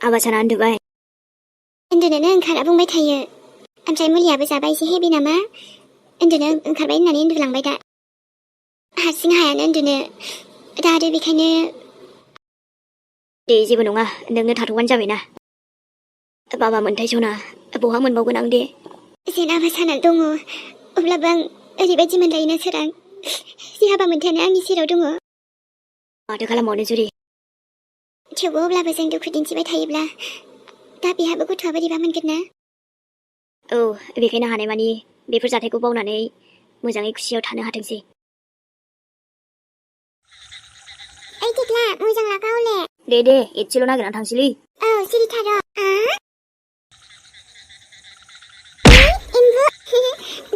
आबा साना उन्दुबाय उन्दुनोनो ओंखारा बुंबाय थायो ओमफ्राय मुलियाबो जाबा एसे हेभि नामा उन्दुनो ओंखारबाय होननानै उन्दुलांबाय दा हारसिं हायानो उन्दुनो दा आरो बेखायनो दे जेबो नङा नोंनो थाथ'बानो जाबायना बाबा मोनथाय सना बहा मोनबावगोन आं दे जेन आबा साना दङ अब्लाबो आं ओरैबायदि मोनलायोना सोरां जे हाबा मोनथायानो आंनि सेराव दङ माथो खालामबावनो जुरि थेवबो अब्लाबो जों दुखु दिन्थिबाय थायोब्ला दा बेहाबो गथ'आ बोरैबा मोनगोन ना औ बेखायनो हानायमानि बेफोर जाथायखौ बावनानै मोजाङै खुसियाव थानो हाथोंसै ओइ टिक्ला मोजां लागा हले दे एसेल' नागिरनानै थांसैलै औ सिरि थार' एम्बु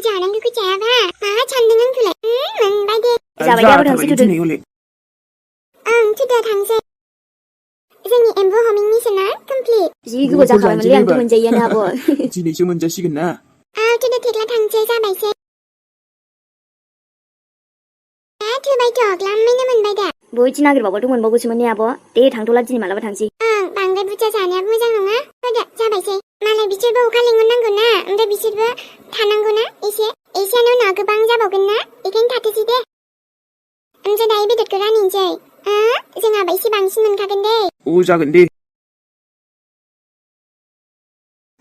जानांगौखौ जायाबा मा सानदों आंखौलाय मोनबाय दे जाबाय दे आबो थांसै थुदो ओं थुदो थांसै जोंनि एम्बु हमिं मिशना कमप्लिट जि गोबाव जाखाबायमोनलै आंथ' मोनजायैयानो आब' दिनैसो मोनजासिगोन ना औ थुदो टिक्ला थांसै जाबायसै थुबायथ' ग्लामैनो मोनबाय दा बयथि नागिरबावबाथ' मोनबावगौसोमोन ने आब' दे थांथ'ला दिनै मालाबा थांसै ओं बांद्राय बुरजा जानायाबो मोजां नङा होदो जाबायसै मालाय बिसोरबो अखा लिंहरनांगौ ना ओमफ्राय बिसोरबो थानांगौ ना एसेयानो उनाव गोबां जाबावगोन ना बेखायनो थाथोसै दे ओमफ्राय दायो बेदरखौ राननोसै जोंहाबो एसे बांसिन मोनखागोन दे औ जागोन दे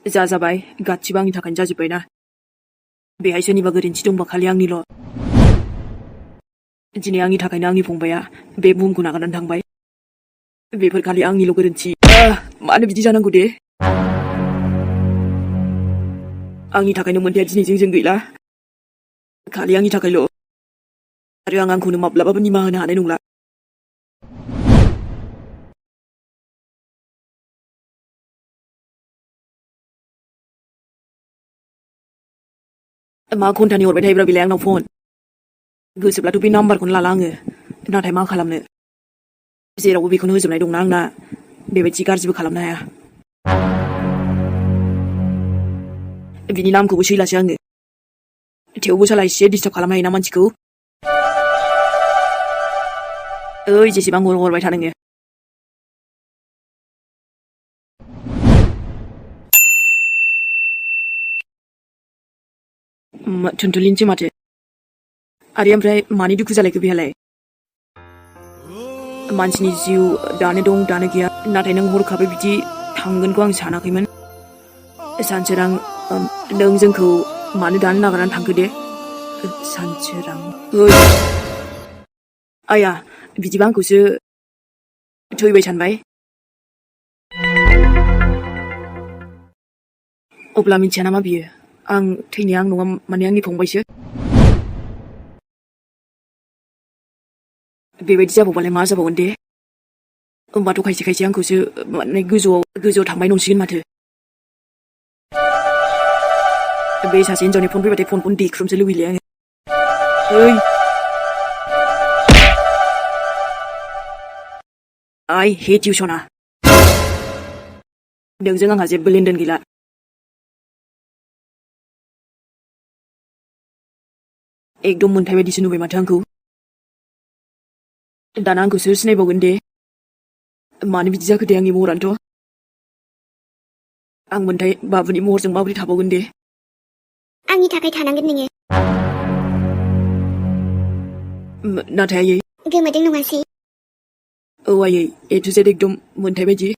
जाबाय गासिबो आंनि थाखायनो जाजोब्बायना बेहाय सोरनिबा गोरोन्थि दंबा खालि आंनिल' दिनै आंनि थाखायनो आंनि फंबाया बे बुहुमखौ नागारनानै थांबाय बेफोर खालि आंनिल' गोरोन्थि मानो बिदि जानांगौ दे आंनि थाखायनो मोनथाया दिनै जों गैला खालि आंनि थाखायल' आरो आं आंखौनो माब्लाबाबो निमाहा होनो हानाय नंला मा घन्टानि हरबाय थायोब्रा बेलाय आंनाव फन गोसोब्लाथ' बे नाम्बारखौनो लाला आङो नाथाय मा खालामनो जेरावबो बेखौनो होजोबनाय दंना आंना बेबायदि गाज्रिबो खालामनो हाया बिनि नामखौबो सैलासो आङो थेवबो साला एसे डिस्टार्ब खालामनो हायोना मानसिखौ ओइ जेसेबां हरबाय था नोङो थुनथुलिनोसै माथो आरो ओमफ्राय मानि दुखु जालायखो बेहालाय मानसिनि जिउ दानो दं दानो गैया नाथाय नों हरखाबै बिदि थांगोनखौ आं सानाखैमोन सानसोरां नों जोंखौ मानो दानो नागारनानै थांखो दे सानसोरां आया बिदिबा आंखौसो थैबाय सानबाय अब्ला मिथिया नामा बियो आं थैनाया आं नङा माने आंनि फंबायसो बेबायदि जाबावबालाय मा जाबावगोन दे होमबाथ' खायसे आंखौसो माने गोजौआव थांबाय नंसिगोन माथो बे सासे हिनजावनि फन फैबाथाय फनखौनो देख्रुमसो लुबैले आङो आइ हेट इउ सना नोंजों आंहा जेबो लेनदेन गैला एकदम मोनथाय बायदिसो नुबाय माथो आंखौ दाना आंखौसो सिनायबावगोन दे मानो बिदि जाखो दे आंनि महरानोथ' आं मोनथाय बाबुनि महरजों माबोरै थाबावगोन दे आंनि थाखाय थानांगोन नोङो नाथाय आयै गोमोदों नङासै औ आयै ए टु जेड एकदम मोनथाय बायदि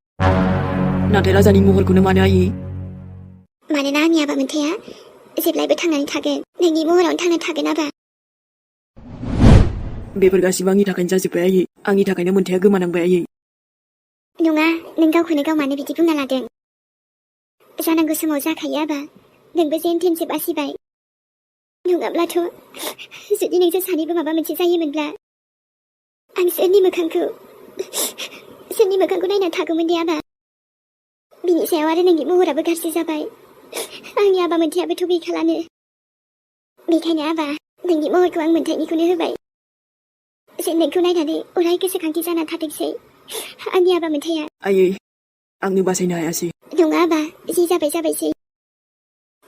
नाथाय राजानि महरखौनो मानो आयै मानोना आंनि आबा मोनथाया जेब्लायबो थांनानै थागोन नोंनि महरावनो थांना थागोन आबा बेफोर गासिबो आंनि थाखायनो जाजोब्बाय आयै आंनि थाखायनो मोनथाया गोमानांबाय आयै नङा नों गावखौनो गाव मानो बिदि बुंना लादों जानांगौ समाव जाखायो आबा नोंबो जेन थेनसो बासिबाय नङाब्लाथ' जुदि नोंसोर सानैबो माबा मोनसे जायोमोनब्ला आं सोरनि मोखांखौ नायना थागौमोन दे आबा बिनि सायाव आरो नोंनि महराबो गाज्रि जाबाय आंनि आबा मोनथायाबोथ' गैखालानो बेखायनो आबा नोंनि महरखौ आं मोनथायनिखौनो होबाय जेन नोंखौ नायनानै अराय गोसोखांथि जाना थाथोंसै आंनि आबा मोनथाया आयै आंनो बासायनो हायासै नङा आबा जि जाबायसै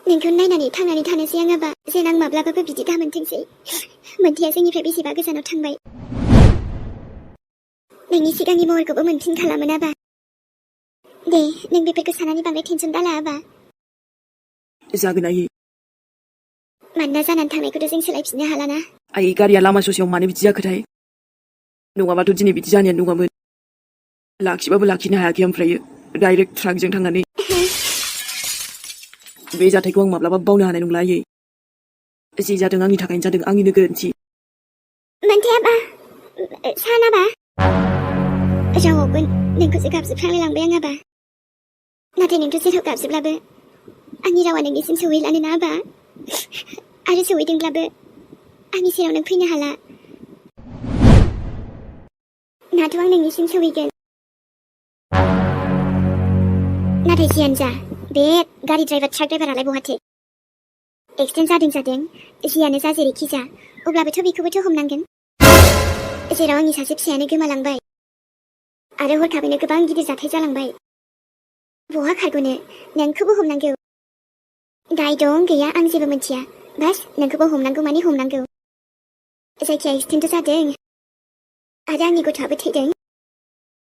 नोंखौ नायनानै थांनानै थानोसै आं आबा जेन आं माब्लाबाबो बिदि दा मोनथोंसै मोनथाया जोंनिफ्राय बेसेबा गोजानाव थांबाय नोंनि सिगांनि महरखौबो मोनफिनखालामोन आबा दे नों बेफोरखौ साननानै बांद्राय टेनसन दाला आबा जागोन आयै मानोना जानानै थांनायखौथ' जों सोलायफिननो हालाना आयै गारिया लामा ससेयाव मानो बिदि जाखोथाय नङाबाथ' दिनै बिदि जानायानो नङामोन लाखिबाबो लाखिनो हायाखै ओमफ्रायो डाइरेक्ट ट्राकजों थांनानै बे जाथायखौ आं माब्लाबा बावनो हानाय नंला आयै जि जादों आंनि थाखायनो जादों आंनिनो गोरोन्थि मोनथाय आबा सान आबा रावावबो नोंखौसो गाबज्रिफ्लांलायलांबाय आं आबा नाथाय नोंथ' जेराव गाबज्रिब्लाबो आंनि रावा नोंनिसिम सहैलानो ना आबा आरो सहैदोंब्लाबो आंनि सेराव नों फैनो हाला नाथ' आं नोंनिसिम सहैगोन नाथाय जियानो जा बे गारि ड्राइभार ट्राक ड्राइभारालाय बहाथो एक्सिडेन्ट जादों जियानो जा जेरैखि जा अब्लाबोथ' बेखौबोथ' हमनांगोन जेराव आंनि सासे फिसायानो गोमालांबाय आरो हरखाबैनो गोबां गिदिर जाथाय जालांबाय बहा खारग'नो नोंखौबो हमनांगौ दाय दं गैया आं जेबो मिथिया बास नोंखौबो हमनांगौ माने हमनांगौ जायखिया एक्सिडेन्ट जादों आरो आंनि गथ'आबो थैदों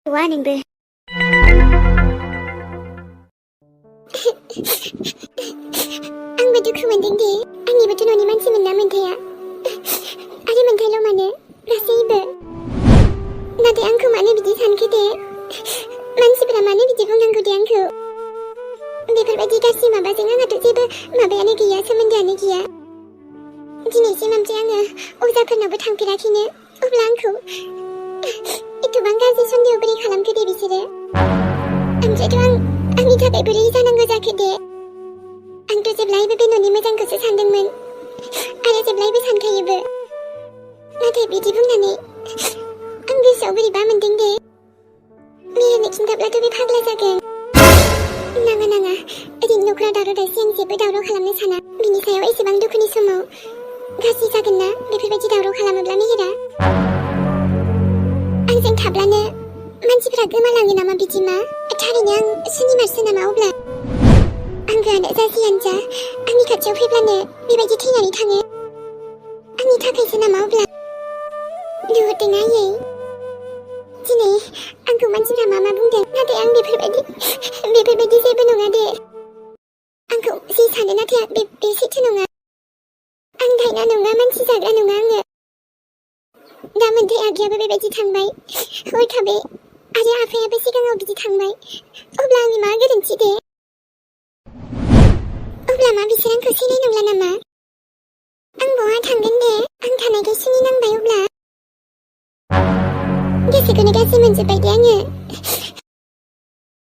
हौवा नोंबो आंबो दुखु मोनदों दे आंनिबोथ' न'नि मानसिमोन ना मोन्थाया आरो मोन्थायल' मानो गासैबो नाथाय आंखौ मानो बिदि सानखो दे मानसिफोरा मानो बिदि बुंनांगौ दे आंखौ बेफोरबायदि गाज्रि माबाजों आंहाथ' जेबो माबायानो गैया सोमोन्दोआनो गैया दिनैसिम ओमफ्राय आङो अजाफोरनावबो थांफेराखैनो अब्ला आंखौ एथ'बां गाज्रि सन्देह बोरै खालामखो दे बिसोरो ओमफ्रायथ' आंनि थाखाय बोरै जानांगौ जाखो दे आंथ' जेब्लायबो बे न'नि मोजांखौसो सानदोंमोन आरो जेब्लायबो सानखायोबो नाथाय बिदि बुंनानै आं गोसोआव बोरैबा मोनदों दे मेहेरनो खिन्थाब्लाथ' बे फाग्ला जागोन नाङा ओरैनो न'खराव दावराव दावसि आं जेबो दावराव खालामनो साना बिनि सायाव एसेबां दुखुनि समाव गाज्रि जागोन ना बेफोरबायदि दावराव खालामोब्ला मेहेरा आंजों थाब्लानो मानसिफोरा गोमालाङो नामा बिदिमा थारैनो आं सुनिमारसो नामा अब्ला आंगोआनो जा जियानो जा आंनि खाथियाव फैब्लानो बेबायदि थैनानै थाङो आंनि थाखायसो नामा अब्ला नुहुरदों आयै दिनै आंखौ मानसिफ्रा मा बुंदों नाथाय आं बेफोरबायदि जेबो नङा दे आंखौ जि सानो नाथाय बे सैथो नङा आं दायना नङा मानसि जाग्रा नङा आङो दा मोन्थाय आगैयाबो बेबायदि थांबाय हरखाबै आरो आफायाबो सिगाङाव बिदि थांबाय अब्ला आंनि मा गोरोन्थि दे अब्ला मा बिसोर आंखौ सैनाय नंला नामा आं बहा थांगोन दे आं थानायखाय सुनि नांबाय अब्ला गोसोखौनो गाज्रि मोनजोब्बाय दे आङो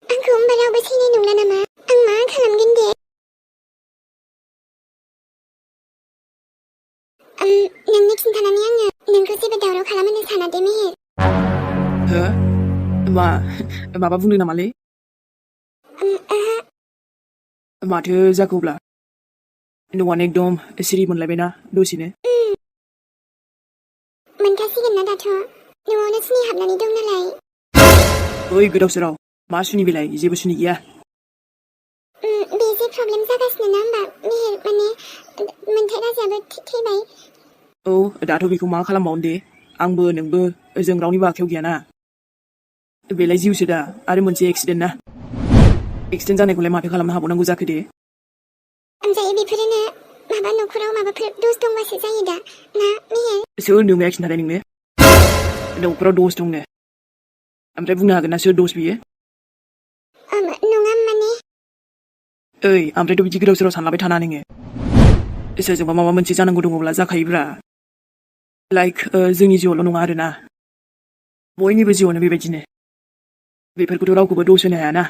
आंखौ होमबा रावबो सैनाय नंला नामा आं मा खालामगोन दे नोंनो खिन्थानानै आङो नोंखौ जेबो दावराव खालामहोनो साना दे मेहेर हो माबा बुंदों नामालै माथो जाखोब्ला न'आनो एकदम सिरि मोनलायबायना दसेनो मोनखासिगोन ना दाथ' न'आवनो सुनि हाबनानै दं नालाय ओइ गोदाव सोराव मा सुनि बेलाय जेबो सुनि गैया बे जे प्रब्लेम जागासिनो ना होमबा मेहेर माने मोन्थाय राजायाबो थैबाय औ दाथ' बेखौ मा खालामबावनो दे आंबो नोंबो जों रावनिबो आखायाव गैयाना बेलाय जिउसो दा आरो मोनसे एक्सिडेन्ट ना एक्सिडेन्ट जानायखौलाय माथो खालामनो हाबावनांगौ जाखो दे ओमफ्राय बेफोरनो माबा न'खराव माबाफोर दस दंबासो जायो दा ना मेहेर सोर नोंनो खिन्थादों नोंनो न'खराव दस दंनो ओमफ्राय बुंनो हागोन ना सोर दस बियो नङा माने ओइ ओमफ्रायथ' बिदि गोदाव सोराव सानलाबाय थाना नोङो सोरजोंबा माबा मोनसे जानांगौ दङब्ला जाखायोब्रा लाइक जोंनि जिउआवल' नङा आरोना बयनिबो जिउआवनो बेबायदिनो बेफोरखौथ' रावखौबो दस होनो हायाना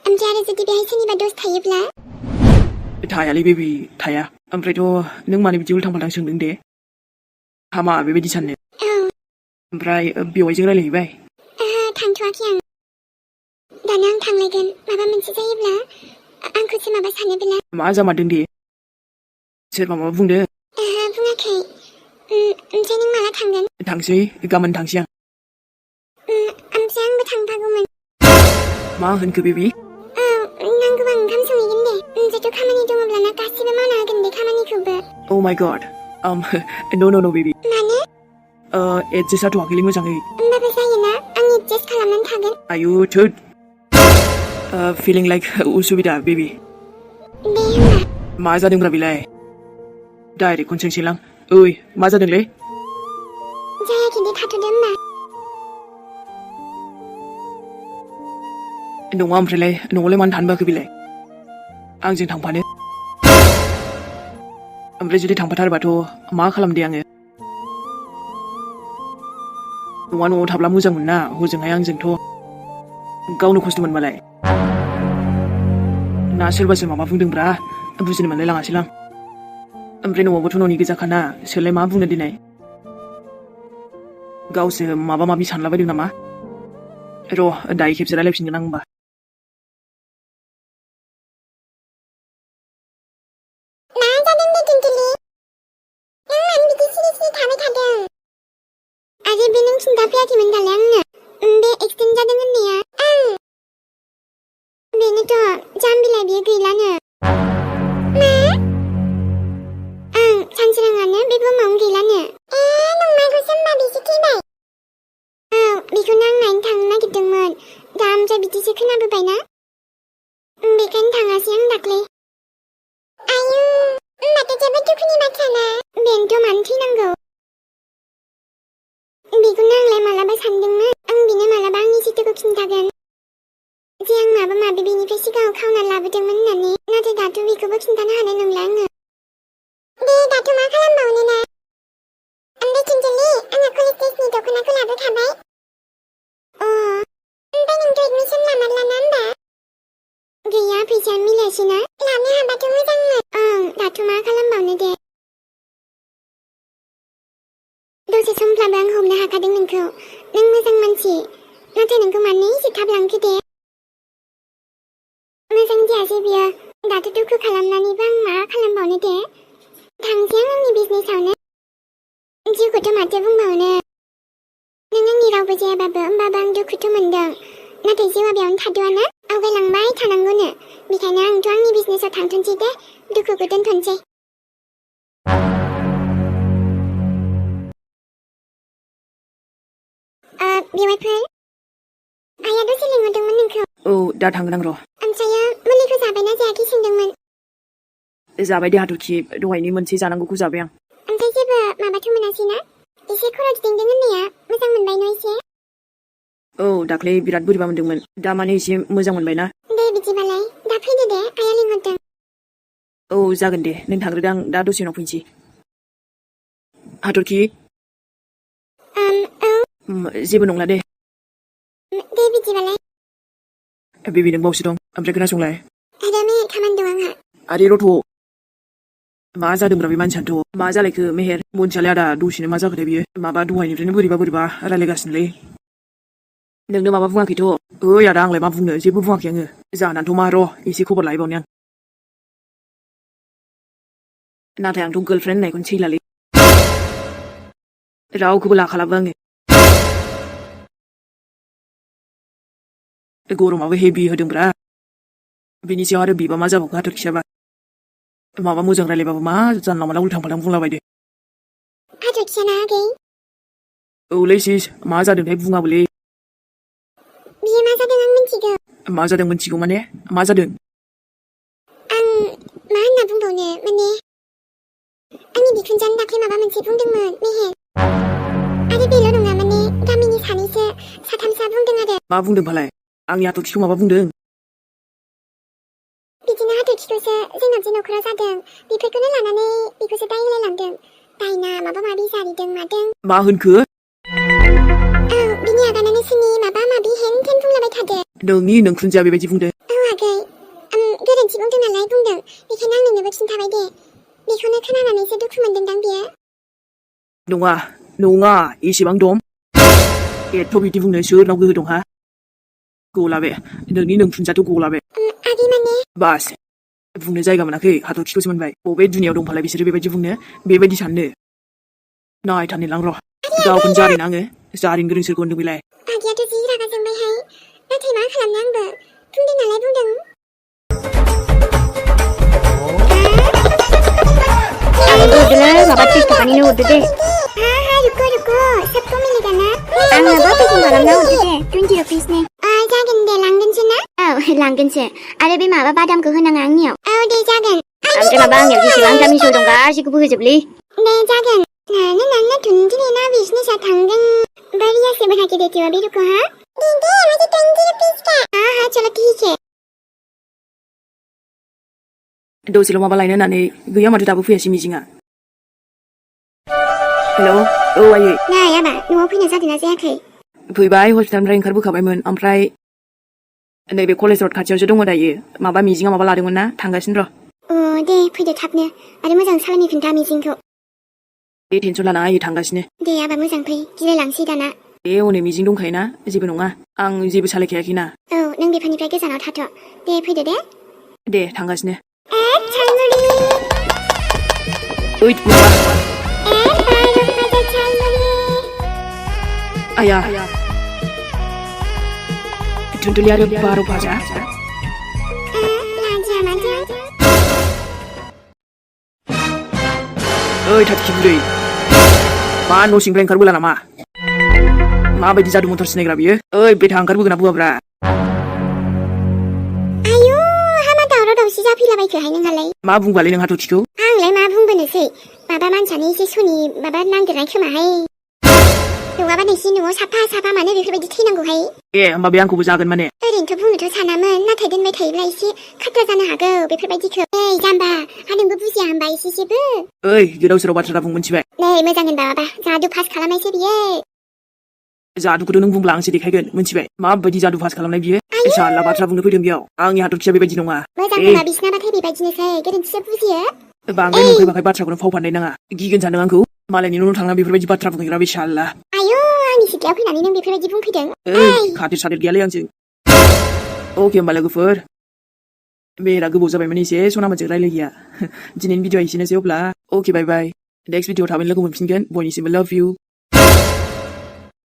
ओमफ्राय आरो जुदि बेहाय सोरनिबा दस थायोब्ला थायालै बेबि थाया ओमफ्रायथ' नों मानो बिदि उल्थां फाल्थां सोंदों दे हामा बेबायदि साननो ओमफ्राय बेवाइजों रायलायहैबाय थांथ'वाखै आं दानो आं थांलायगोन माबा मोनसे जायोब्ला आंखौसो माबा सानोब्ला मा जामारदों दे सोरबा माबा बुंदों बुङाखै ओमफ्राय नों माला थांगोन थांसै गाबोन थांसै आं ओमफ्राय आंबो थांफागौमोन मा होनखो बेबि नांगौबा ओंखाम संहैगोन दे ओमफ्रायथ' खामानि दङब्लाना गासिबो मावना होगोन दे खामानिखौबो Oh my god no baby माने एडजास्ट जाथ'वाखैलै मोजाङै होमबाबो जायोना आं एडजास्ट खालामनानै थागोन आयु थोद feeling like usubida baby Bê mà मा जादोंब्रा बेलाय डाइरेक्ट खौनो सोंसैलां ओइ मा जादोंलै जायाखैदे थाथ'दो मा नङा ओमफ्रायलाय न'आवलाय मानो थानो बाखै बेलाय आंजों थांफानो ओमफ्राय जुदि थांफाथारबाथ' मा खालामदे आङो न'आ न'आव थाब्ला मोजां मोनना हजोंहाय आंजोंथ' गावनो खस्थ' मोनबालाय ना सोरबासो माबा बुंदोंब्रा बुजिनो मोनलाय लाङासैलां ओमफ्राय न'आवबोथ' न'नि गोजाखाना सोरलाय मा बुंनो दिनै गावसो माबा माबि सानलाबायदों नामा र' दायो खेबसे रायलायफिनगोन आं होमबा मा जादों दे टिंकिलि नों मानो बिदि सिरि सिरि थाबाय थादों आरो बे नों खिन्थाफैयाखैमोन दालाय आंनो बे एक्सिडेन्ट जादों होननाया बेनोथ' जाम्बिलाय बियो गैलानो मा सानसोराङानो बे बुहुमावनो गैलानो नंमारगौसो होमबा बिसो थैबाय औ बेखौनो आं नायनो थांनो नागिरदोंमोन दा ओमफ्राय बिदिसो खोनाबोबायना बेखायनो थाङासै आं दाख्लै आयु होमबाथ' जोबोद दुखुनि बाथ्राना बेनोथ' मानो थैनांगौ बेखौनो आंलाय मालाबा सानदोंमोन आं बिनो मालाबा आंनि सैथोखौ खिन्थागोन जे आं माबा माबि बेनिफ्राय सिगाङाव खावना लाबोदोंमोन होननानै नाथाय दाथ' बेखौबो खिन्थानो हानाय नंला आङो दे दाथ' मा खालामबावनो ना ओमफ्राय टिंकिलि आंहा कलेज ड्रेसनि दख'नाखौ लाबोखाबाय ओमफ्राय नोंथ' एडमिसन लामारलाना होमबा गैया फैसाया मिलायासैना लानो हाबाथ' मोजांमोन दाथ' मा खालामबावनो दे दसे समब्लाबो आं हमनो हाखादों नोंखौ नों मोजां मानसि नाथाय नोंखौ मानो एसे थाब लांखो दे मोजां जायासै बियो दाथ' दुखु खालामनानैबो आं मा खालामबावनो दे थांसै आं आंनि बिजनेसावनो जिउखौथ' माथो बुंबावनो नों आंनि रावबो जायाबाबो होमबाबो आं दुखुथ' मोनदों नाथाय जिउआ बेयावनो थाद'आना आवगायलांबाय थानांगौनो बेखायनो आंथ' आंनि बिजनेसाव थांथ'नोसै दे दुखुखौ दोनथ'नोसै बेवाइफोर आइया दसे लिंहरदोंमोन नोंखौ औ दा थांगोन आं र' ओमफ्रायो मुलिखौ जाबायना जायाखै सोंदोंमोन जाबाय दे हाथरखि दहायनि मोनसे जानांगौखौ जाबाय आं ओमफ्राय जेबो माबाथ' मोनासैना एसे खर' गिदिंदों होननाया मोजां मोनबाय न' एसे औ दाख्लै बिराद बोरैबा मोनदोंमोन दा माने एसे मोजां मोनबायना दे बिदिबालाय दा फैदो दे आइया लिंहरदों औ जागोन दे नों थांग्रोदो आं दा दसे उनाव फैनोसै हाथरखि औ जेबो नंला दे दे बिदिबालाय बेबि नों बावसो दं ओमफ्राय खोनासंलाय आरो मेहेर खामानि दं आंहा आरे रथ' मा जादोंब्रा बे मानसियानोथ' मा जालायखो मेहेर मोनथियालाय आदा दसेनो मा जाखोथाय बियो माबा दहायनिफ्रायनो बोरैबा रायलायगासिनोलै नोंनो माबा बुङाखैथ' ओइ आदा आंलाय मा बुंनो जेबो बुङाखै आङो जानानैथ' मा र' एसे खबर लाहैबावनि आं नाथाय आंथ' गार्लफ्रेन्ड होननायखौनो सैलालै रावखौबो लाखालाबो आङो गरमाबो हेभि होदोंब्रा बेनि सायाव आरो बिबा मा जाबावखो हाथरखियाबा माबा मोजां रायलायबाबो मा जानला मानला उल्थां फाल्थां बुंलाबायदो हाथरखिया ना आगै औलै सिस मा जादोंथाय बुङाबोलै बियो मा जादों आं मिन्थिगौ मा जादों मिन्थिगौ माने मा जादों आं मा होनना बुंबावनो माने आंनि बिखुनजोआनो दाख्लै माबा मोनसे बुंदोंमोन मेहेर आरो बेल' नङा माने गामिनि सानैसो साथामसोआ बुंदों आरो मा बुंदों फालाय आंनि हाथरखिखौ माबा बुंदों बिदिनो हाथरखिखौसो जोंनाव जे न'खराव जादों बेफोरखौनो लानानै बेखौसो दाय होलायलांदों दायना माबा माबि जारिदों मादों मा होनखो औ बिनि आगानानो सोरनि माबा माबि हेन थेन बुंलाबाय थादो नोंनि नोंखुनजोआ बेबायदि बुंदों औ आगै गोरोन्थि बुंदों नालाय बुंदों बेखायनो आं नोंनोबो खिन्थाबाय दे बेखौनो खोनानानैसो दुखु मोनदोंदां बियो नङा एसेबां दं एथ' बिदि बुंनो सोरनाव गोहो दं हा गलाबे नोंनि नोंखुनजोआथ' गलाबे आगै माने बास बुंनो जायगा मोनाखै हाथरखिखौसो मोनबाय बबे दुनियाव दंफालाय बिसोरो बेबायदि बुंनो बेबायदि साननो नायथारनिलां र' गावखौनो जारिनो आङो जारिनो गोरों सोरखौ होनदों बेलाय आगैयाथ' जि रागा जोंबायहाय नाथाय मा खालामनो आंबो बुंदों नालाय बुंदों हरदोलै माबा 30 थाखानिनो हरदो दे रुको सबको मिलेगा ना आंनोबो पेकिं खालामना हरदो दे 20 रुपिसनि जागोन दे लांगोनसो ना औ लांगोनसो आरो बे माबा बादामखौ होनाङा आंनियाव औ दे जागोन ओमफ्राय माबा आंनियाव जेसेबां दा मिसल दं गासैखौबो होजोबलै दे जागोन नाना दिनै ना बिजनेसा थांगोन बढ़िया से बना के देती हूँ अभी रुको हाँ दीदी मुझे 20 रुपीस का हाँ चलो ठीक है दसेल' माबा लायनो होननानै गैया माथो दाबो फैयासै मिजिङा हेलौ औ आयै नै आबा न'आव फैनो जादोंना जायाखै फैबाय हस्पिटालनिफ्राय ओंखारबोखाबायमोन ओमफ्राय नैबे कलेज रड खाथियावसो दङ दायो माबा मिजिङा माबा लादोंमोन ना थांगासिनो र' अ दे फैदो थाबनो आरो मोजां सालामि खोन्था मिजिंखौ बे टेनसन लानाङा आयै थांगासिनो दे आबा मोजां फै गिलायलांसै दाना बे हनै मिजिं दंखायोना जेबो नङा आं जेबो सालायखायाखैना औ नों बेफोरनिफ्राय गोजानाव थाथ' दे फैदो दे थांगासिनो चालमुरि ओइ माबा बारु फाजा चालमुरि आया धुन्दुलि आरो बार' भाजा लाजिया माथो ओइ थाथि बुरै मा न' सिंनिफ्राय ओंखारबोला नामा माबायदि जादु मटर सिनायग्रा बियो ओइ बेथा ओंखारबोगोना बोआब्रा आयु हामा दावराव दावसि जाफैलाबायखोहाय नोंहालाय मा बुंबालै नों हाथरखिखौ आंलाय मा बुंबोनोसै माबा मानसियानो एसे सनि माबा नांदेरनाय खोमाहाय नङाबा नोंसिनि न'आव साफा मानो बेफोरबायदि थैनांगौहाय ए होमबा बे आंखौबो जागोन माने ओरैनोथ' बुंनोथ' सानामोन नाथाय दोनबाय थायोब्ला एसे खाथ्रा जानो हागौ बेफोरबायदिखौ ओइ जाम्बा हा नोंबो बुजिया होनबा एसेबो ओइ गोदाव सोराव बाथ्रा दाबुं मोनथिबाय नै मोजां होनबा माबा जादु पास खालामनायसो बियो जादुखौथ' नों बुंब्ला आंसो देखायगोन मोनथिबाय माबायदि जादु पास खालामनाय बियो जाला बाथ्रा बुंनो फैदों बेयाव आंनि हाथरखिया बेबायदि नङा मोजां होनबा बिसिनाबाथाय बेबायदिनोसै गोरोन्थिसो बुजियो बांद्राय नंखाय बाखाय बाथ्राखौनो फाव फान्दाय नाङा गिगोन सानदों आंखौ मालायनि न' थांना बेफोरबायदि बाथ्रा बुंहैग्रा बे शाला आयु आंनि सिथ्लायाव फैनानै नों बेफोरबायदि बुंफैदों ओइ खाथिर साथिर गैयालै आंजों अके होमबा लोगोफोर बेरा गोबाव जाबायमोन एसे सनामोनजों रायलायिया दिनैनि भिडिअआ एसेनोसै अब्ला अके बाय बाय नेक्स्ट भिडिअ थाबैनो लोगो मोनफिनगोन बयनिसिमबो लाभ इउ